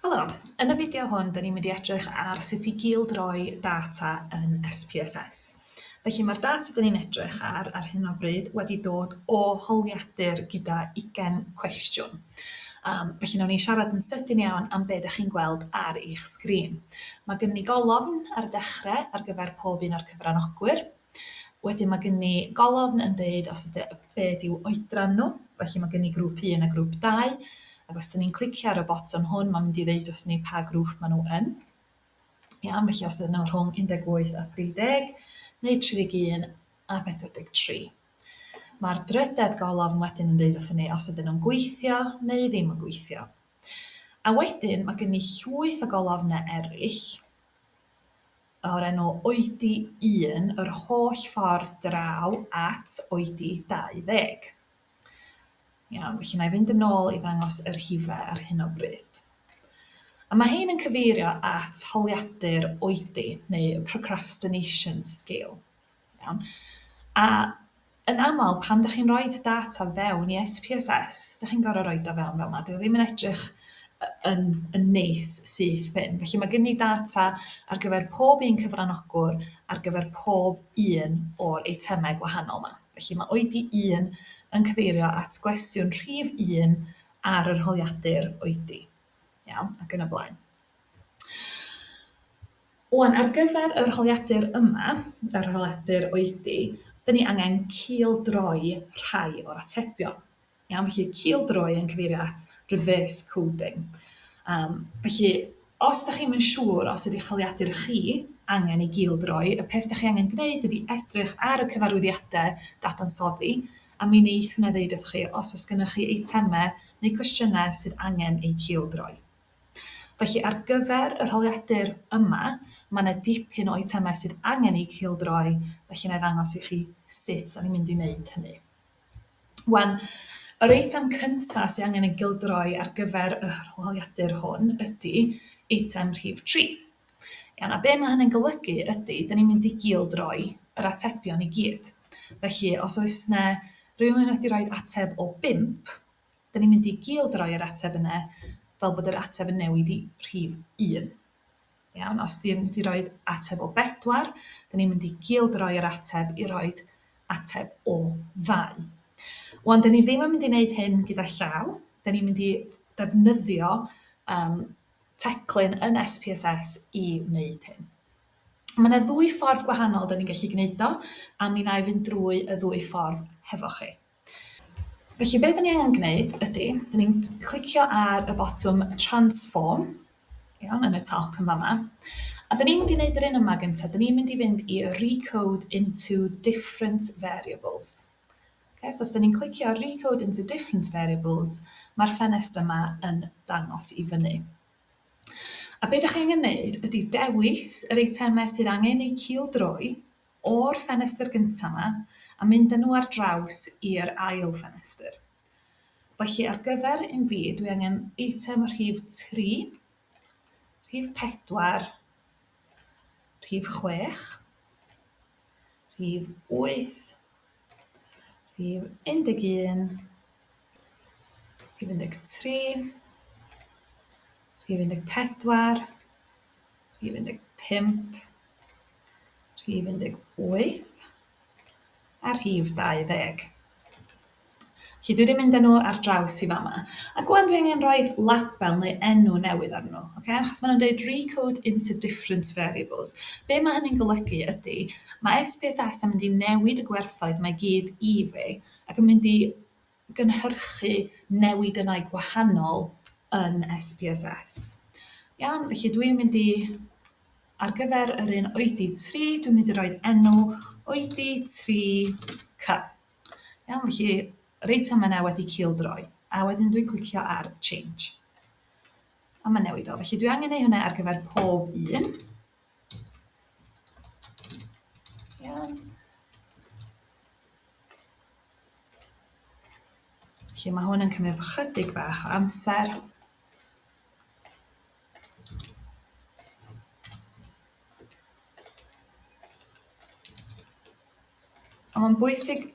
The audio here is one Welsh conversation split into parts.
Helo, yn y fideo hwn, da ni'n mynd i edrych ar sut i gildroi data yn SPSS. Felly mae'r data da ni'n edrych ar hyn o bryd wedi dod o holiadur gyda 20 cwestiwn. Felly nawn ni siarad yn sydyn iawn am beth ydych chi'n gweld ar eich sgrin. Mae gen ni golofn ar y dechrau ar gyfer pob un o'r cyfranogwyr. Wedyn mae gen ni golofn yn dweud os ydy beth yw oedran nhw. Felly mae gen ni grŵp 1 a grŵp 2. Ac os ydym ni'n clicio ar y botwm hwn, mae'n mynd i ddeud wrth ni pa grŵp maen nhw yn. Iawn, felly os ydyn nhw rhwng 18 a 30, neu 31 a 43. Mae'r drydedd golofn wedyn yn dweud wrth ni os ydyn nhw'n gweithio neu ddim yn gweithio. A wedyn mae gen ni llwyth o golofnau eraill o'r enw oedi 1 yr holl ffordd draw at oedi 20. Iawn, felly na i fynd yn ôl i ddangos yr rhifau ar hyn o bryd. A mae hyn yn cyfeirio at holiadur oedi, neu procrastination scale. Iawn. A yn aml, pan ydych chi'n rhoi data fewn i SPSS, ydych chi'n gorfod rhoi o fewn fel yma. Dwi ddim yn edrych yn neis syth bin. Felly mae gen ni data ar gyfer pob un cyfranogwr ar gyfer pob un o'r eitemau gwahanol yma. Felly mae oedi 1 yn cyfeirio at gwestiwn rhif 1 ar yr holiadur oedi. Iawn, ac yn y blaen. Wan, ar gyfer yr holiadur yma, yr holiadur oedi, dyn ni angen cildroi rhai o'r atebion. Iawn, felly cildroi yn cyfeirio at reverse coding. Felly, os ydych chi'n mynd siŵr os ydy holiadur chi angen i gildroi, y peth ydych chi angen gwneud ydy edrych ar y cyfarwyddiadau dadansoddi, a mi wneith hwnna ddeud wrth chi os oes gennych chi eitemau neu cwestiynau sydd angen eu cildroi. Felly ar gyfer yr holiadur yma, mae yna dipyn o eitemau sydd angen eu cildroi, felly na i ddangos i chi sut da ni'n mynd i wneud hynny. Wan, yr eitem cyntaf sydd angen ei gildroi ar gyfer y holiadur hwn ydy eitem rhif 3. Iawn, a be mae hynny'n golygu ydy, da ni'n mynd i gildroi yr atebion i gyd. Felly, os oes yna rhywun wedi rhoi ateb o 5, da ni'n mynd i gildroi yr ateb yna fel bod yr ateb yn newid i rhif 1. Iawn, os di wedi rhoi ateb o 4, da ni'n mynd i gildroi yr ateb i roi ateb o 2. Wan, da ni ddim yn mynd i wneud hyn gyda llaw, da ni'n mynd i defnyddio teclyn yn SPSS i wneud hyn. Mae yna 2 ffordd gwahanol da ni'n gallu gwneud o, a mi na i fynd drwy y 2 ffordd hefo chi. Felly, beth da ni angen gwneud ydy, da ni'n clicio ar y botwm transform, iawn, yn y top yn fama, a da ni'n mynd i wneud yr un yma gyntaf, da ni'n mynd i fynd i recode into different variables. Okay, so os da ni'n clicio recode into different variables, mae'r ffenest yma yn dangos i fyny. A beth ydych chi'n gwneud ydy dewis yr eitemau sydd angen eu cildroi o'r ffenestr gyntaf yma a mynd nhw ar draws i'r ail ffenestr. Felly ar gyfer un fi, dwi angen eitem rhif 3, rhif 4, rhif 6, rhif 8, rhif 11, rhif 13, rhif 14, rhif 15, rhif 18, a rhif 20. Felly dwi wedi mynd â nhw ar draws i fama. A gwan dwi angen rhoi label neu enw newydd ar nhw. Okay? Achos maen nhw'n dweud recode into different variables. Be mae hynny'n golygu ydy, mae SPSS yn mynd i newid y gwerthoedd mae gyd i fi ac yn mynd i gynhyrchu newid yna gwahanol yn SPSS. Iawn, felly dwi'n mynd i, ar gyfer yr un oedi 3, dwi'n mynd i roi enw oedi 3C. Iawn, felly yr eitem yna wedi cildroi, a wedyn dwi'n clicio ar change. A mae'n newid o, felly dwi angen ei hwnna ar gyfer pob un. Iawn. Felly mae hwn yn cymryd chydig bach o amser. Ond mae'n bwysig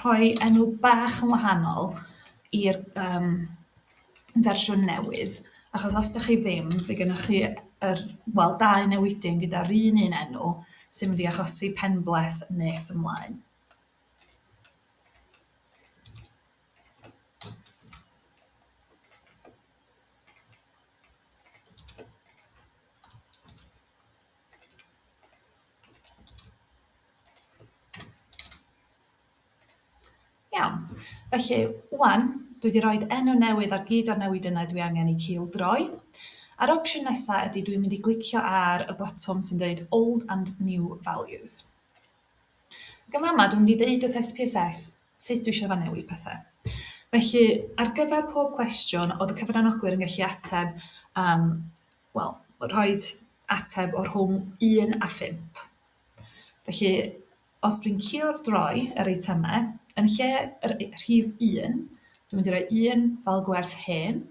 rhoi enw bach yn wahanol i'r fersiwn newydd, Achos os ydych chi ddim, fe gennych chi dau newidyn gyda'r un enw sy'n mynd i achosi penbleth nes ymlaen. Iawn, felly, wan, dwi wedi rhoi enw newydd ar gyd o'r newidynau dwi angen i cildroi. A'r opsiwn nesaf ydy dwi'n mynd i glicio ar y botwm sy'n dweud Old and New Values. Ac yma dwi'n mynd i ddeud wrth SPSS sut dwi eisiau fan newid pethau. Felly, ar gyfer pob cwestiwn, oedd y cyfranogwyr yn gallu ateb, rhoi ateb o'r rhwng 1 a 5. Felly, os dwi'n cildroi yr eitemau, yn lle yr rhif 1, dwi'n mynd i roi 1 fel gwerth hen.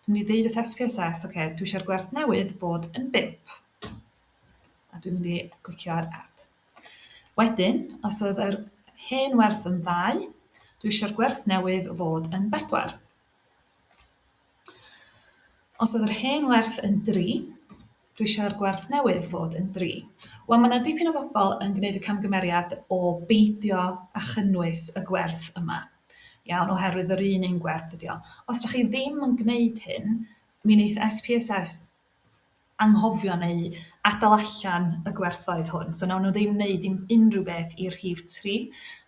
Dwi'n mynd i ddeud wrth SPSS, dwi eisiau'r gwerth newydd fod yn 5. A dwi'n mynd i glicio ar add. Wedyn, os oedd yr hen werth yn 2, dwi eisiau'r gwerth newydd fod yn 4. Os oedd yr hen werth yn 3, dwi eisiau'r gwerth newydd fod yn 3. Wel, mae yna dipyn o bobl yn gwneud y camgymeriad o beidio a chynnwys y gwerth yma. Iawn, oherwydd yr un gwerth ydi o. Os ydych chi ddim yn gwneud hyn, mi wneith SPSS anghofio neu adael allan y gwerthoedd hwn. So nawn nhw ddim wneud unrhyw beth i'r rhif 3,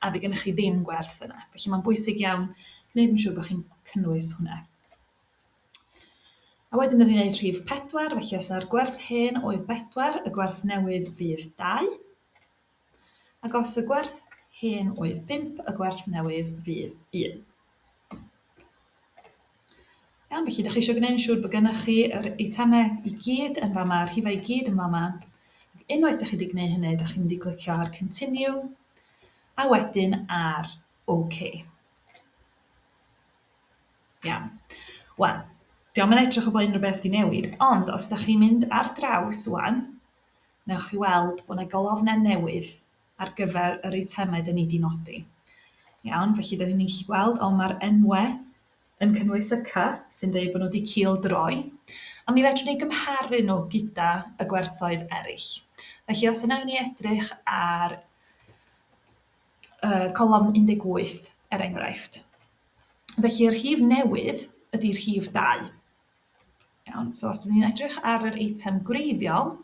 a fe gennych chi ddim gwerth yna. Felly mae'n bwysig iawn gwneud yn siŵr bod chi'n cynnwys hwnna. A wedyn ydy'n gwneud rhif 4, felly os yna'r gwerth hen oedd 4, y gwerth newydd fydd 2. Ac os y gwerth hen oedd 5, y gwerth newydd fydd 1. Iawn, felly ydych chi eisiau gwneud yn siŵr bod gennych chi yr eitemau i gyd yn fama, yr rhifau i gyd yn fama. Unwaith ydych chi wedi gwneud hynny, ydych chi'n mynd i glicio ar Continue, a wedyn ar OK. Iawn. Wel, diolch yn edrych o bod unrhyw beth di newid, ond os ydych chi'n mynd ar draws wan, newch chi weld bod yna golofnau newydd ar gyfer yr eitemau dyn ni wedi nodi. Iawn, felly dyn ni'n gallu gweld mae'r enwau yn cynnwys y C, sy'n dweud bod nhw wedi cildroi, a mi fedrwn ni gymharu nhw gyda y gwerthoedd eraill. Felly os yna ni edrych ar colofn 18, enghraifft. Felly yr rhif newydd ydy rhif 2. Iawn, so os ni'n edrych ar yr eitem gwreiddiol,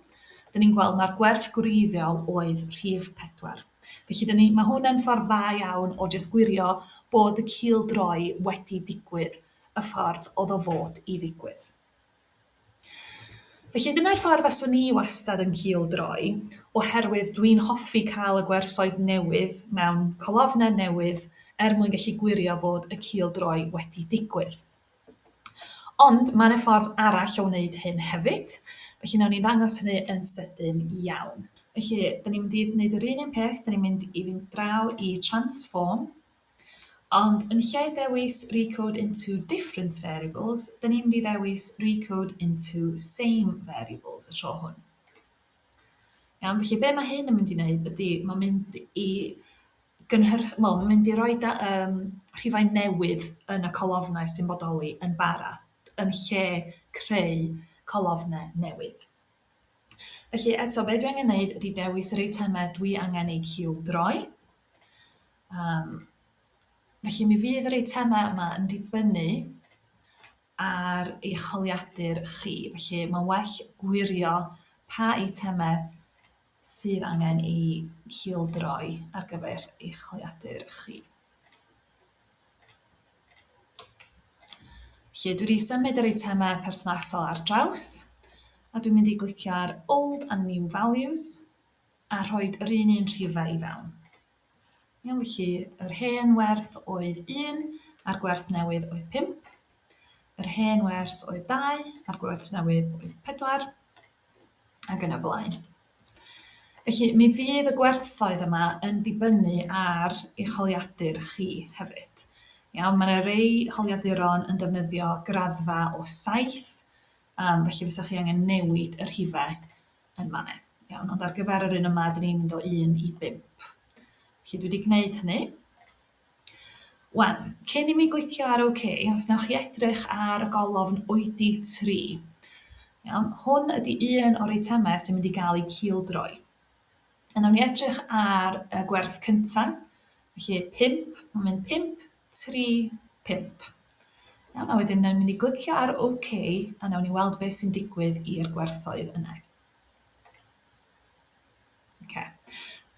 dyn ni'n gweld mae'r gwerth gwreiddiol oedd rhif 4. Felly mae hwnna'n ffordd dda iawn o jyst gwirio bod y cildroi wedi digwydd y ffordd oedd o fod i ddigwydd. Felly dyna'r ffordd faswn ni wastad yn cildroi, oherwydd dwi'n hoffi cael y gwerthoedd newydd mewn colofnau newydd mwyn gallu gwirio fod y cildroi wedi digwydd. Ond mae'n ffordd arall o wneud hyn hefyd, felly nawn ni'n ddangos hynny yn sydyn iawn. Felly, da ni'n mynd i wneud yr un peth, da ni'n mynd i fynd draw i Transform, ond yn lle dewis Recode into Different Variables, da ni'n mynd i ddewis Recode into Same Variables y tro hwn. Iawn, felly be mae hyn yn mynd i wneud ydy, mae'n mynd i mae'n mynd i roi rhifau newydd yn y colofnau sy'n bodoli yn barod, yn lle creu colofnau newydd. Felly eto, be dwi angen gwneud ydy dewis yr eitemau dwi angen eu cildroi. Felly mi fydd yr eitemau yma yn dibynnu ar eich holiadur chi. Felly mae'n well gwirio pa eitemau sydd angen eu cildroi ar gyfer eich holiadur chi. Felly dwi wedi symud yr eitemau perthnasol ar draws, a dwi'n mynd i glicio ar Old and New Values a rhoi yr un rhifau i fewn. Iawn, felly yr hen werth oedd 1 a'r gwerth newydd oedd 5. Yr hen werth oedd 2 a'r gwerth newydd oedd 4, ac yn y blaen. Felly mi fydd y gwerthoedd yma yn dibynnu ar eich holiadur chi hefyd. Iawn, mae yna rei holiaduron yn defnyddio graddfa o 7, felly fysa chi angen newid y rhifau yn fan'na. Iawn, ond ar gyfer yr un yma, dyn ni'n mynd o 1 i 5. Felly dwi wedi gwneud hynny. Wan, cyn i mi glicio ar OK, os newch chi edrych ar y golofn oedi 3. Iawn, hwn ydy un o'r eitemau sy'n mynd i gael eu cildroi. A nawn ni edrych ar y gwerth cyntaf. Felly 5, mae'n mynd 5, 3, 5. Iawn, a wedyn nawn ni glicio ar OK a nawn ni weld beth sy'n digwydd i'r gwerthoedd yna. Okay.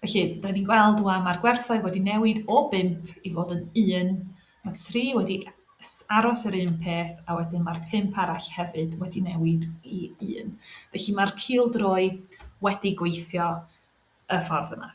Felly, da ni'n gweld wan mae'r gwerthoedd wedi newid o 5 i fod yn 1. Mae 3 wedi aros yr un peth, a wedyn mae'r 5 arall hefyd wedi newid i 1. Felly mae'r cildroi wedi gweithio y ffordd yma.